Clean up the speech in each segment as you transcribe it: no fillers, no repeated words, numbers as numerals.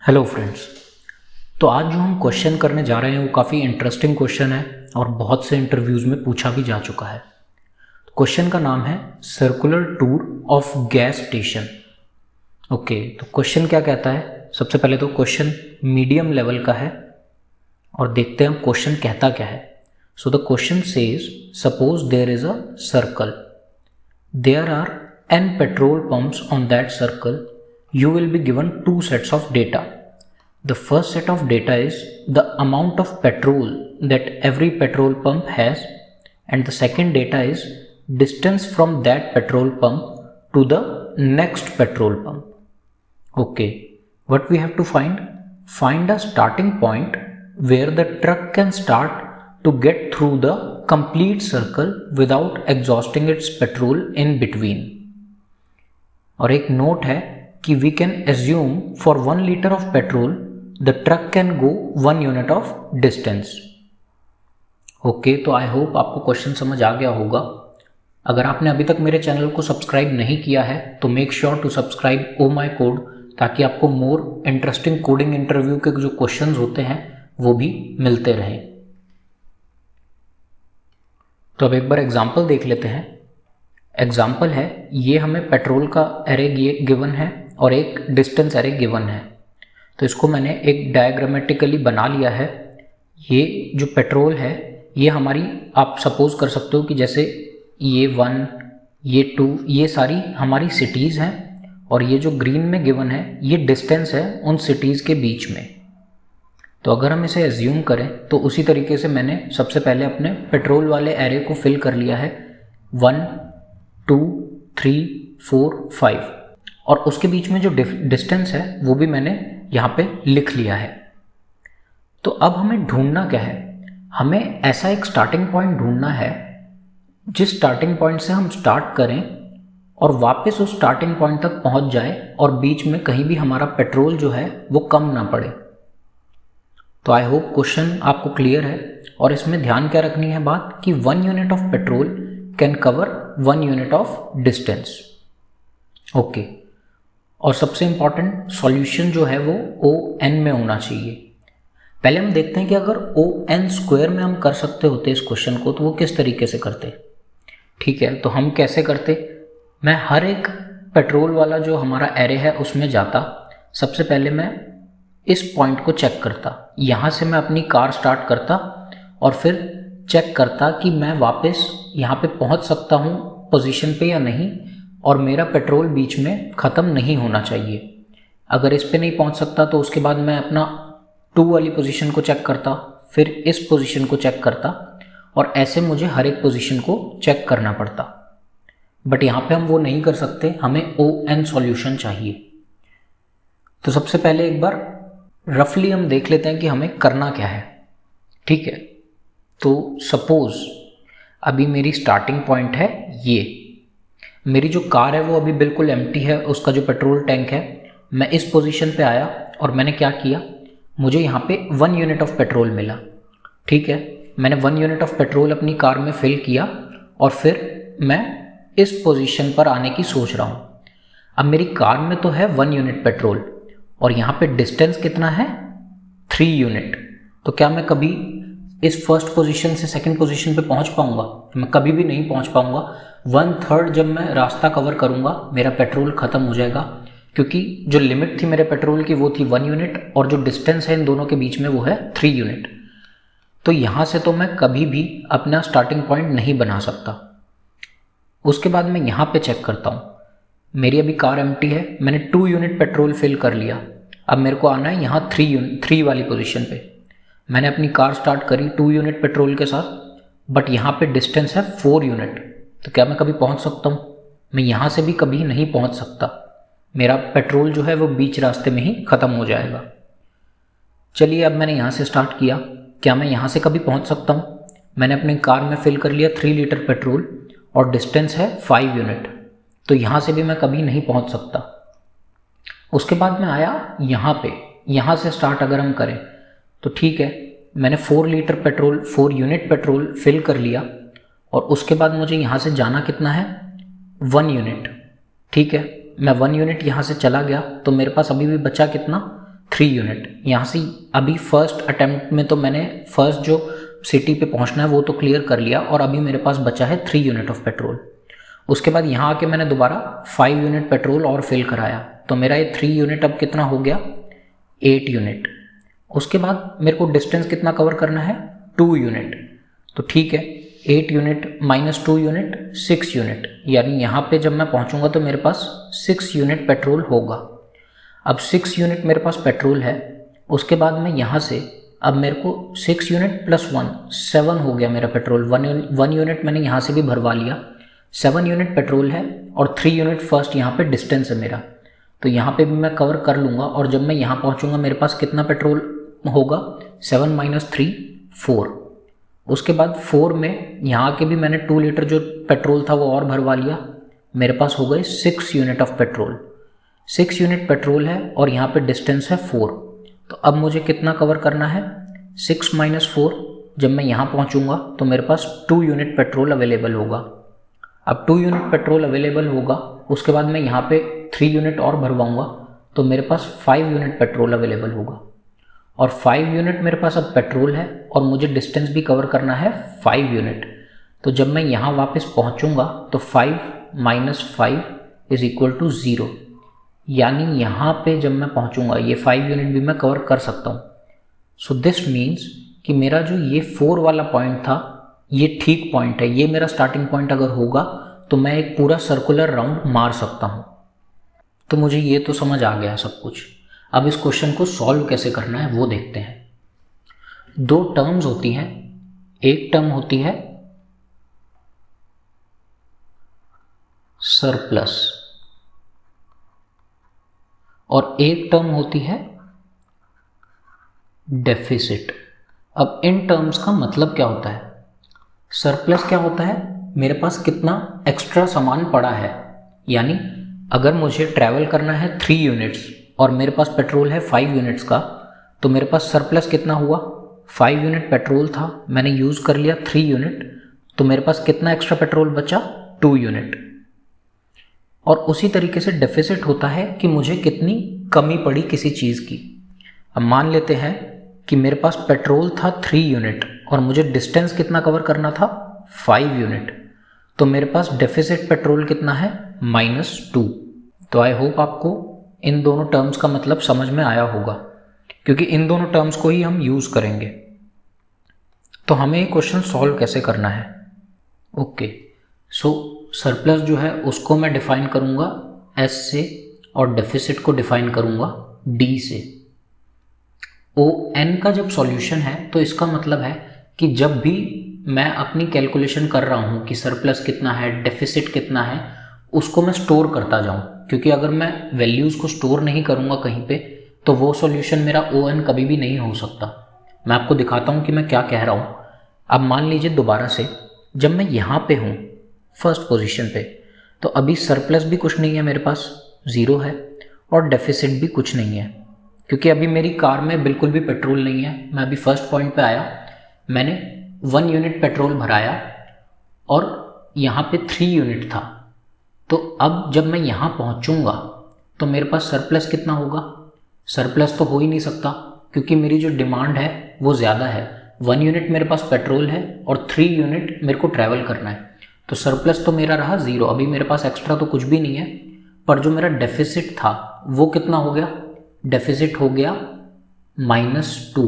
Hello friends. तो आज जो हम क्वेश्चन करने जा रहे हैं वो काफ़ी इंटरेस्टिंग क्वेश्चन है और बहुत से इंटरव्यूज़ में पूछा भी जा चुका है। क्वेश्चन का नाम है circular tour of gas station. Okay, तो क्वेश्चन क्या कहता है? सबसे पहले तो क्वेश्चन मीडियम लेवल का है और देखते हैं हम क्वेश्चन कहता क्या है। So the question says suppose there is a circle, there are n petrol pumps on that circle. You will be given two sets of data. The first set of data is the amount of petrol that every petrol pump has, and the second data is distance from that petrol pump to the next petrol pump. Okay, what we have to find? Find a starting point where the truck can start to get through the complete circle without exhausting its petrol in between. और एक note है कि we can assume for 1 litre of petrol the truck can go 1 unit of distance. Okay, तो I hope आपको question समझ आ गया होगा। अगर आपने अभी तक मेरे चैनल को सब्सक्राइब नहीं किया है तो make sure to subscribe oh my code, ताकि आपको मोर इंटरेस्टिंग कोडिंग इंटरव्यू के जो क्वेश्चंस होते हैं वो भी मिलते रहें। तो अब एक बार एग्जाम्पल देख लेते हैं। एग्जाम्पल है, ये हमें पेट्रोल का एरे गिवन है और एक डिस्टेंस एरे गिवन है। तो इसको मैंने एक डायग्रामेटिकली बना लिया है। ये जो पेट्रोल है ये हमारी, आप सपोज कर सकते हो कि जैसे ये 1, ये 2, ये सारी हमारी सिटीज़ हैं और ये जो ग्रीन में गिवन है ये डिस्टेंस है उन सिटीज़ के बीच में। तो अगर हम इसे एज्यूम करें तो उसी तरीके से मैंने सबसे पहले अपने पेट्रोल वाले एरे को फिल कर लिया है 1, 2, 3, 4, 5 और उसके बीच में जो डिस्टेंस है वो भी मैंने यहाँ पे लिख लिया है। तो अब हमें ढूंढना क्या है? हमें ऐसा एक स्टार्टिंग पॉइंट ढूंढना है जिस स्टार्टिंग पॉइंट से हम स्टार्ट करें और वापस उस स्टार्टिंग पॉइंट तक पहुँच जाए और बीच में कहीं भी हमारा पेट्रोल जो है वो कम ना पड़े। तो आई होप क्वेश्चन आपको क्लियर है और इसमें ध्यान क्या रखनी है बात कि 1 unit of petrol can cover 1 unit of distance. Okay, और सबसे इंपॉर्टेंट सॉल्यूशन जो है वो ON में होना चाहिए। पहले हम देखते हैं कि अगर ON स्क्वायर में हम कर सकते होते इस क्वेश्चन को तो वो किस तरीके से करते। ठीक है, तो हम कैसे करते? मैं हर एक पेट्रोल वाला जो हमारा एरे है उसमें जाता। सबसे पहले मैं इस पॉइंट को चेक करता, यहाँ से मैं अपनी कार स्टार्ट करता और फिर चेक करता कि मैं वापस यहाँ पे पहुँच सकता हूँ पोजीशन पे या नहीं, और मेरा पेट्रोल बीच में ख़त्म नहीं होना चाहिए। अगर इस पे नहीं पहुँच सकता तो उसके बाद मैं अपना 2 वाली पोजीशन को चेक करता, फिर इस पोजीशन को चेक करता और ऐसे मुझे हर एक पोजीशन को चेक करना पड़ता। बट यहाँ पे हम वो नहीं कर सकते, हमें ON सॉल्यूशन चाहिए। तो सबसे पहले एक बार रफली हम देख लेते हैं कि हमें करना क्या है। ठीक है, तो सपोज अभी मेरी स्टार्टिंग पॉइंट है, ये मेरी जो कार है वो अभी बिल्कुल एम्प्टी है, उसका जो पेट्रोल टैंक है। मैं इस पोजीशन पे आया और मैंने क्या किया, मुझे यहाँ पे 1 यूनिट ऑफ पेट्रोल मिला। ठीक है, मैंने 1 यूनिट ऑफ पेट्रोल अपनी कार में फिल किया और फिर मैं इस पोजीशन पर आने की सोच रहा हूँ। अब मेरी कार में तो है 1 यूनिट पेट्रोल और यहाँ पे डिस्टेंस कितना है, 3 यूनिट। तो क्या मैं कभी इस फर्स्ट पोजीशन से सेकंड पोजीशन पे पहुँच पाऊँगा? मैं कभी भी नहीं पहुँच पाऊँगा। 1/3 जब मैं रास्ता कवर करूँगा मेरा पेट्रोल ख़त्म हो जाएगा, क्योंकि जो लिमिट थी मेरे पेट्रोल की वो थी 1 यूनिट और जो डिस्टेंस है इन दोनों के बीच में वो है 3 यूनिट। तो यहाँ से तो मैं कभी भी अपना स्टार्टिंग पॉइंट नहीं बना सकता। उसके बाद मैं यहाँ पे चेक करता हूँ, मेरी अभी कार एम्प्टी है, मैंने 2 यूनिट पेट्रोल फिल कर लिया। अब मेरे को आना है यहाँ 3 वाली पोजीशन पे। मैंने अपनी कार स्टार्ट करी 2 यूनिट पेट्रोल के साथ, बट यहाँ पे डिस्टेंस है 4 यूनिट। तो क्या मैं कभी पहुँच सकता हूँ? मैं यहाँ से भी कभी नहीं पहुँच सकता, मेरा पेट्रोल जो है वो बीच रास्ते में ही ख़त्म हो जाएगा। चलिए, अब मैंने यहाँ से स्टार्ट किया, क्या मैं यहाँ से कभी पहुँच सकता हूँ? मैंने अपनी कार में फिल कर लिया 3 लीटर पेट्रोल और डिस्टेंस है 5 यूनिट, तो यहाँ से भी मैं कभी नहीं पहुँच सकता। उसके बाद मैं आया यहाँ पे, यहाँ से स्टार्ट अगर हम करें तो ठीक है, मैंने 4 यूनिट पेट्रोल फिल कर लिया और उसके बाद मुझे यहाँ से जाना कितना है, 1 यूनिट। ठीक है, मैं 1 यूनिट यहाँ से चला गया तो मेरे पास अभी भी बचा कितना, 3 यूनिट। यहाँ से अभी फर्स्ट अटेम्प्ट में तो मैंने फर्स्ट जो सिटी पे पहुँचना है वो तो क्लियर कर लिया, और अभी मेरे पास बचा है 3 यूनिट ऑफ पेट्रोल। उसके बाद यहाँ आके मैंने दोबारा 5 यूनिट पेट्रोल और फिल कराया, तो मेरा ये 3 यूनिट अब कितना हो गया, 8 यूनिट। उसके बाद मेरे को डिस्टेंस कितना कवर करना है, 2 यूनिट। तो ठीक है, 8 यूनिट माइनस 2 यूनिट 6 यूनिट, यानी यहाँ पे जब मैं पहुँचूँगा तो मेरे पास 6 यूनिट पेट्रोल होगा। अब 6 यूनिट मेरे पास पेट्रोल है। उसके बाद मैं यहाँ से अब मेरे को 6 यूनिट प्लस 1 7 हो गया मेरा पेट्रोल। 1 यूनिट मैंने यहाँ से भी भरवा लिया, 7 यूनिट पेट्रोल है, और 3 यूनिट फर्स्ट यहाँ पे डिस्टेंस है मेरा, तो यहाँ पे भी मैं कवर कर लूँगा। और जब मैं यहाँ पहुँचूँगा मेरे पास कितना पेट्रोल होगा, 7 माइनस 3 4। उसके बाद 4 में यहाँ के भी मैंने 2 लीटर जो पेट्रोल था वो और भरवा लिया, मेरे पास हो गए 6 unit of petrol. 6 unit petrol है और यहाँ पे डिस्टेंस है 4। तो अब मुझे कितना कवर करना है, 6 माइनस 4। जब मैं यहाँ पहुँचूँगा तो मेरे पास 2 यूनिट पेट्रोल अवेलेबल होगा। अब 2 यूनिट पेट्रोल अवेलेबल होगा, उसके बाद मैं यहाँ पे 3 यूनिट और भरवाऊँगा, तो मेरे पास 5 यूनिट पेट्रोल अवेलेबल होगा। और 5 यूनिट मेरे पास अब पेट्रोल है और मुझे डिस्टेंस भी कवर करना है 5 यूनिट। तो जब मैं यहाँ वापस पहुँचूँगा तो 5 माइनस 5 इज इक्वल टू 0, यानी यहाँ पे जब मैं पहुँचूँगा ये 5 यूनिट भी मैं कवर कर सकता हूँ। सो दिस मीन्स कि मेरा जो ये 4 वाला पॉइंट था ये ठीक पॉइंट है, ये मेरा स्टार्टिंग पॉइंट अगर होगा तो मैं एक पूरा सर्कुलर राउंड मार सकता हूँ। तो मुझे ये तो समझ आ गया सब कुछ। अब इस क्वेश्चन को सॉल्व कैसे करना है वो देखते हैं। 2 टर्म्स होती हैं, एक टर्म होती है सरप्लस और एक टर्म होती है डेफिसिट। अब इन टर्म्स का मतलब क्या होता है, सरप्लस क्या होता है, मेरे पास कितना एक्स्ट्रा सामान पड़ा है, यानी अगर मुझे ट्रैवल करना है 3 यूनिट्स और मेरे पास पेट्रोल है 5 यूनिट्स का, तो मेरे पास सरप्लस कितना हुआ, 5 यूनिट पेट्रोल था, मैंने यूज़ कर लिया 3 यूनिट, तो मेरे पास कितना एक्स्ट्रा पेट्रोल बचा, 2 यूनिट। और उसी तरीके से डेफिसिट होता है कि मुझे कितनी कमी पड़ी किसी चीज़ की। अब मान लेते हैं कि मेरे पास पेट्रोल था 3 यूनिट और मुझे डिस्टेंस कितना कवर करना था, 5 यूनिट, तो मेरे पास डेफिसिट पेट्रोल कितना है, -2। तो आई होप आपको इन दोनों टर्म्स का मतलब समझ में आया होगा, क्योंकि इन दोनों टर्म्स को ही हम यूज़ करेंगे। तो हमें ये क्वेश्चन सॉल्व कैसे करना है। ओके, सो सरप्लस जो है उसको मैं डिफ़ाइन करूँगा S से और डेफिसिट को डिफ़ाइन करूँगा D से। ON का जब सॉल्यूशन है तो इसका मतलब है कि जब भी मैं अपनी कैलकुलेशन कर रहा हूँ कि सरप्लस कितना है, डेफिसिट कितना है, उसको मैं स्टोर करता जाऊँ, क्योंकि अगर मैं वैल्यूज़ को स्टोर नहीं करूँगा कहीं पे तो वो सॉल्यूशन मेरा ON कभी भी नहीं हो सकता। मैं आपको दिखाता हूँ कि मैं क्या कह रहा हूँ। अब मान लीजिए दोबारा से, जब मैं यहाँ पे हूँ फर्स्ट पोजीशन पे, तो अभी सरप्लस भी कुछ नहीं है मेरे पास, 0 है, और डेफिसिट भी कुछ नहीं है, क्योंकि अभी मेरी कार में बिल्कुल भी पेट्रोल नहीं है। मैं अभी फर्स्ट पॉइंट पे आया, मैंने 1 यूनिट पेट्रोल भराया और यहाँ पे 3 यूनिट था। तो अब जब मैं यहाँ पहुँचूँगा तो मेरे पास सरप्लस कितना होगा, सरप्लस तो हो ही नहीं सकता, क्योंकि मेरी जो डिमांड है वो ज़्यादा है। 1 यूनिट मेरे पास पेट्रोल है और 3 यूनिट मेरे को ट्रैवल करना है, तो सरप्लस तो मेरा रहा 0। अभी मेरे पास एक्स्ट्रा तो कुछ भी नहीं है, पर जो मेरा डेफिसिट था वो कितना हो गया, डेफिसिट हो गया -2।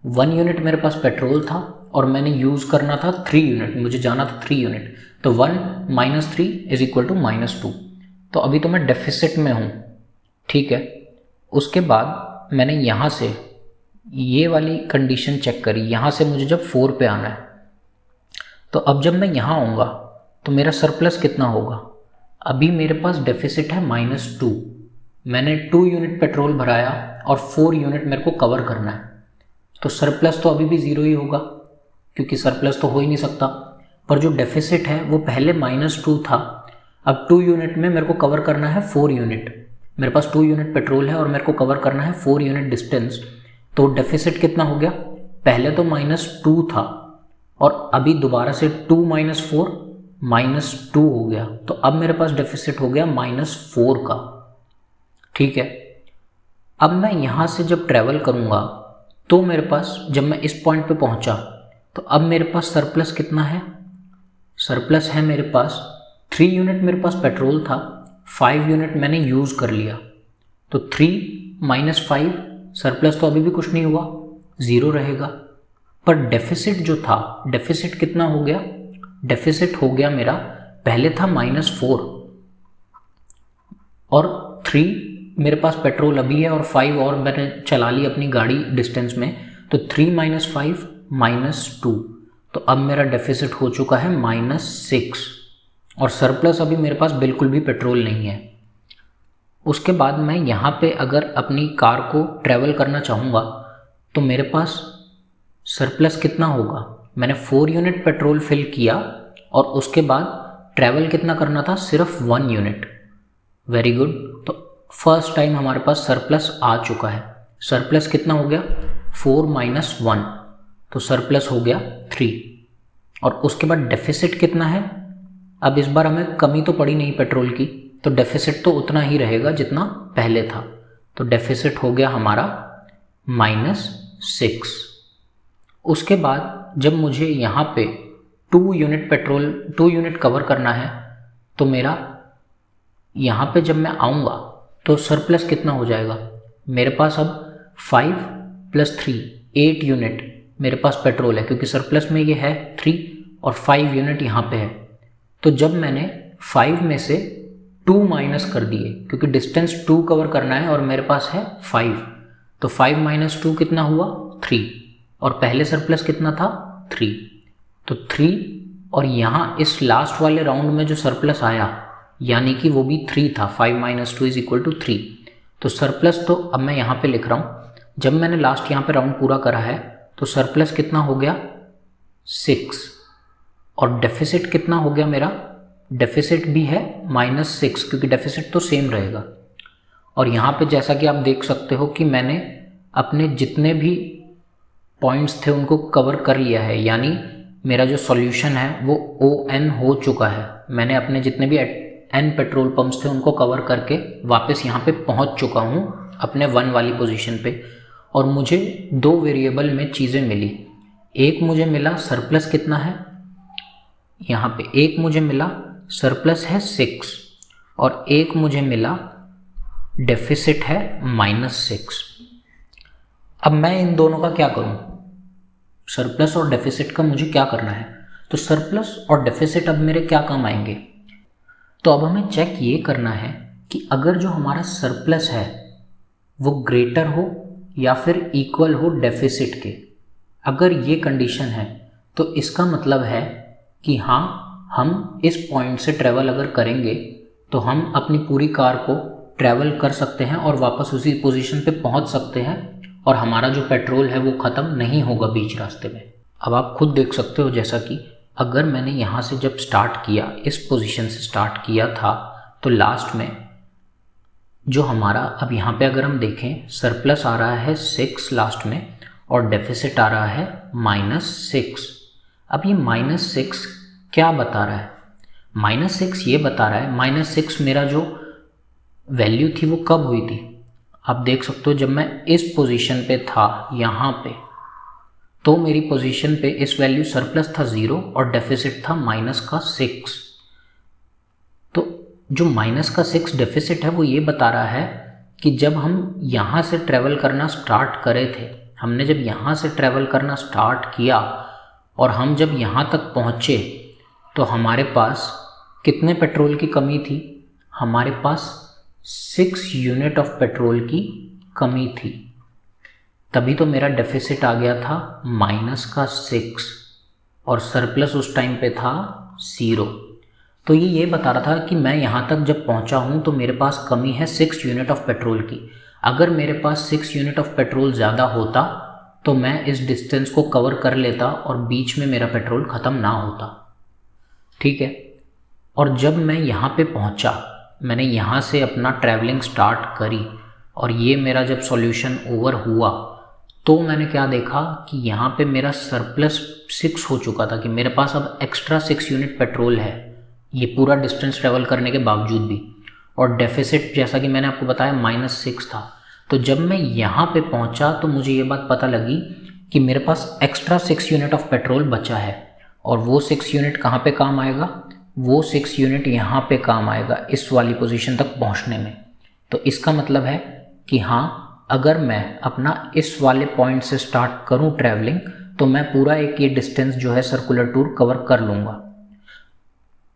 1 यूनिट मेरे पास पेट्रोल था और मैंने यूज़ करना था 3 यूनिट, मुझे जाना था 3 यूनिट, तो 1 - 3 इज इक्वल टू -2। तो अभी तो मैं डेफिसिट में हूँ, ठीक है। उसके बाद मैंने यहाँ से ये वाली कंडीशन चेक करी, यहाँ से मुझे जब 4 पे आना है, तो अब जब मैं यहाँ आऊँगा तो मेरा सरप्लस कितना होगा। अभी मेरे पास डेफिसिट है -2, मैंने 2 यूनिट पेट्रोल भराया और 4 यूनिट मेरे को कवर करना है, तो सरप्लस तो अभी भी 0 ही होगा, क्योंकि सरप्लस तो हो ही नहीं सकता। पर जो डेफिसिट है वो पहले -2 था, अब 2 यूनिट में मेरे को कवर करना है 4 यूनिट। मेरे पास 2 यूनिट पेट्रोल है और मेरे को कवर करना है 4 यूनिट डिस्टेंस, तो डेफिसिट कितना हो गया, पहले तो -2 था और अभी दोबारा से 2 - 4 -2 हो गया, तो अब मेरे पास डेफिसिट हो गया -4 का, ठीक है। अब मैं यहाँ से जब ट्रैवल करूँगा तो मेरे पास, जब मैं इस पॉइंट पे पहुँचा तो अब मेरे पास सरप्लस कितना है? सरप्लस है मेरे पास 3 यूनिट मेरे पास पेट्रोल था, 5 यूनिट मैंने यूज़ कर लिया, तो 3 - 5 सरप्लस तो अभी भी कुछ नहीं हुआ, 0 रहेगा। पर डेफिसिट जो था, डेफिसिट कितना हो गया? डेफिसिट हो गया मेरा, पहले था -4 और 3 मेरे पास पेट्रोल अभी है और 5 और मैंने चला ली अपनी गाड़ी डिस्टेंस में, तो 3 - 5 -2, तो अब मेरा डेफिसिट हो चुका है -6 और सरप्लस अभी मेरे पास बिल्कुल भी पेट्रोल नहीं है। उसके बाद मैं यहाँ पे अगर अपनी कार को ट्रैवल करना चाहूँगा तो मेरे पास सरप्लस कितना होगा? मैंने 4 यूनिट पेट्रोल फिल किया और उसके बाद ट्रैवल कितना करना था? सिर्फ 1 यूनिट। वेरी गुड, तो फर्स्ट टाइम हमारे पास सरप्लस आ चुका है। सरप्लस कितना हो गया? 4 - 1, तो सरप्लस हो गया 3। और उसके बाद डेफिसिट कितना है? अब इस बार हमें कमी तो पड़ी नहीं पेट्रोल की, तो डेफिसिट तो उतना ही रहेगा जितना पहले था, तो डेफिसिट हो गया हमारा -6। उसके बाद जब मुझे यहाँ पे 2 यूनिट कवर करना है तो मेरा यहाँ पे जब मैं आऊँगा तो सरप्लस कितना हो जाएगा? मेरे पास अब 5 + 3 8 यूनिट मेरे पास पेट्रोल है, क्योंकि सरप्लस में ये है 3 और 5 यूनिट यहाँ पे है। तो जब मैंने 5 में से 2 माइनस कर दिए, क्योंकि डिस्टेंस 2 कवर करना है और मेरे पास है 5, तो 5 - 2 कितना हुआ? 3, और पहले सरप्लस कितना था? 3, तो 3, और यहाँ इस लास्ट वाले राउंड में जो सरप्लस आया यानी कि वो भी 3 था, 5 - 2 = 3, तो सरप्लस तो अब मैं यहाँ पे लिख रहा हूँ, जब मैंने लास्ट यहाँ पे राउंड पूरा करा है तो सरप्लस कितना हो गया? 6, और डेफिसिट कितना हो गया मेरा? डेफिसिट भी है -6, क्योंकि डेफिसिट तो सेम रहेगा। और यहाँ पे जैसा कि आप देख सकते हो कि मैंने अपने जितने भी पॉइंट्स थे उनको कवर कर लिया है, यानी मेरा जो सॉल्यूशन है वो ON हो चुका है। मैंने अपने जितने भी N पेट्रोल पंप्स थे उनको कवर करके वापस यहाँ पे पहुँच चुका हूँ अपने 1 वाली पोजीशन पे। और मुझे 2 वेरिएबल में चीज़ें मिली, एक मुझे मिला सरप्लस कितना है, यहाँ पे एक मुझे मिला सरप्लस है 6 और एक मुझे मिला डेफिसिट है -6। अब मैं इन दोनों का क्या करूं? सरप्लस और डेफिसिट का मुझे क्या करना है? तो सरप्लस और डेफिसिट अब मेरे क्या काम आएंगे? तो अब हमें चेक ये करना है कि अगर जो हमारा सरप्लस है वो ग्रेटर हो या फिर इक्वल हो डेफिसिट के। अगर ये कंडीशन है तो इसका मतलब है कि हाँ, हम इस पॉइंट से ट्रैवल अगर करेंगे तो हम अपनी पूरी कार को ट्रैवल कर सकते हैं और वापस उसी पोजीशन पे पहुंच सकते हैं और हमारा जो पेट्रोल है वो ख़त्म नहीं होगा बीच रास्ते में। अब आप खुद देख सकते हो, जैसा कि अगर मैंने यहाँ से जब स्टार्ट किया, इस पोजीशन से स्टार्ट किया था, तो लास्ट में जो हमारा, अब यहाँ पे अगर हम देखें, सरप्लस आ रहा है 6 लास्ट में और डेफिसिट आ रहा है -6। अब ये -6 क्या बता रहा है? -6 ये बता रहा है, -6 मेरा जो वैल्यू थी वो कब हुई थी? आप देख सकते हो जब मैं इस पोजीशन पे था यहाँ पे, तो मेरी पोजीशन पे इस वैल्यू सरप्लस था 0 और डेफिसिट था -6। तो जो -6 डेफिसिट है वो ये बता रहा है कि जब हम यहाँ से ट्रैवल करना स्टार्ट करे थे, हमने जब यहाँ से ट्रैवल करना स्टार्ट किया और हम जब यहाँ तक पहुँचे तो हमारे पास कितने पेट्रोल की कमी थी? हमारे पास 6 यूनिट ऑफ पेट्रोल की कमी थी, तभी तो मेरा डेफिसिट आ गया था -6 और सरप्लस उस टाइम पे था 0। तो ये बता रहा था कि मैं यहाँ तक जब पहुँचा हूँ तो मेरे पास कमी है 6 यूनिट ऑफ पेट्रोल की। अगर मेरे पास 6 यूनिट ऑफ पेट्रोल ज़्यादा होता तो मैं इस डिस्टेंस को कवर कर लेता और बीच में मेरा पेट्रोल ख़त्म ना होता, ठीक है। और जब मैं यहाँ पे पहुँचा, मैंने यहाँ से अपना ट्रैवलिंग स्टार्ट करी और ये मेरा जब सॉल्यूशन ओवर हुआ तो मैंने क्या देखा कि यहाँ पे मेरा सरप्लस 6 हो चुका था, कि मेरे पास अब एक्स्ट्रा 6 यूनिट पेट्रोल है ये पूरा डिस्टेंस ट्रैवल करने के बावजूद भी। और डेफिसिट जैसा कि मैंने आपको बताया -6 था, तो जब मैं यहाँ पे पहुँचा तो मुझे ये बात पता लगी कि मेरे पास एक्स्ट्रा 6 यूनिट ऑफ पेट्रोल बचा है, और वो 6 यूनिट कहाँ पे काम आएगा, वो 6 यूनिट यहाँ पे काम आएगा इस वाली पोजीशन तक पहुँचने में। तो इसका मतलब है कि हाँ, अगर मैं अपना इस वाले पॉइंट से स्टार्ट करूँ ट्रैवलिंग, तो मैं पूरा एक ये डिस्टेंस जो है सर्कुलर टूर कवर कर लूँगा।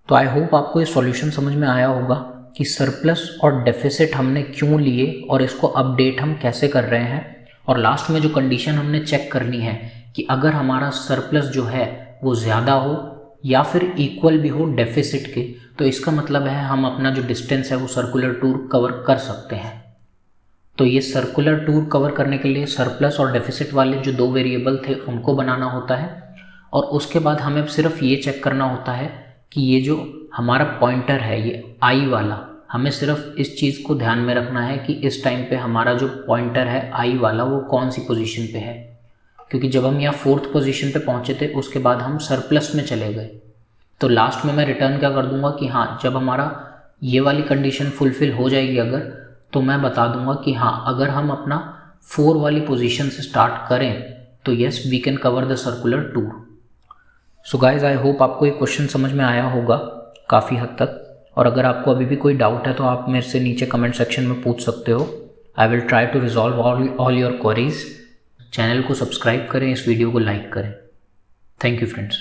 तो आई होप आपको ये सॉल्यूशन समझ में आया होगा कि सरप्लस और डेफिसिट हमने क्यों लिए और इसको अपडेट हम कैसे कर रहे हैं। और लास्ट में जो कंडीशन हमने चेक करनी है कि अगर हमारा सरप्लस जो है वो ज़्यादा हो या फिर इक्वल भी हो डेफिसिट के, तो इसका मतलब है हम अपना जो डिस्टेंस है वो सर्कुलर टूर कवर कर सकते हैं। तो ये सर्कुलर टूर कवर करने के लिए सरप्लस और डेफिसिट वाले जो 2 वेरिएबल थे उनको बनाना होता है, और उसके बाद हमें सिर्फ ये चेक करना होता है कि ये जो हमारा पॉइंटर है ये आई वाला, हमें सिर्फ इस चीज़ को ध्यान में रखना है कि इस टाइम पे हमारा जो पॉइंटर है आई वाला वो कौन सी पोजीशन पे है। क्योंकि जब हम यहाँ 4th पोजीशन पे पहुँचे थे उसके बाद हम सरप्लस में चले गए, तो लास्ट में मैं रिटर्न क्या कर दूंगा कि हाँ, जब हमारा ये वाली कंडीशन फुलफ़िल हो जाएगी अगर, तो मैं बता दूंगा कि हाँ, अगर हम अपना 4 वाली पोजीशन से स्टार्ट करें तो yes we can cover the circular tour. So guys, I hope आपको ये क्वेश्चन समझ में आया होगा काफ़ी हद तक, और अगर आपको अभी भी कोई डाउट है तो आप मेरे से नीचे कमेंट सेक्शन में पूछ सकते हो। I will try to resolve all your queries. Channel को सब्सक्राइब करें, इस वीडियो को लाइक करें। Thank you friends.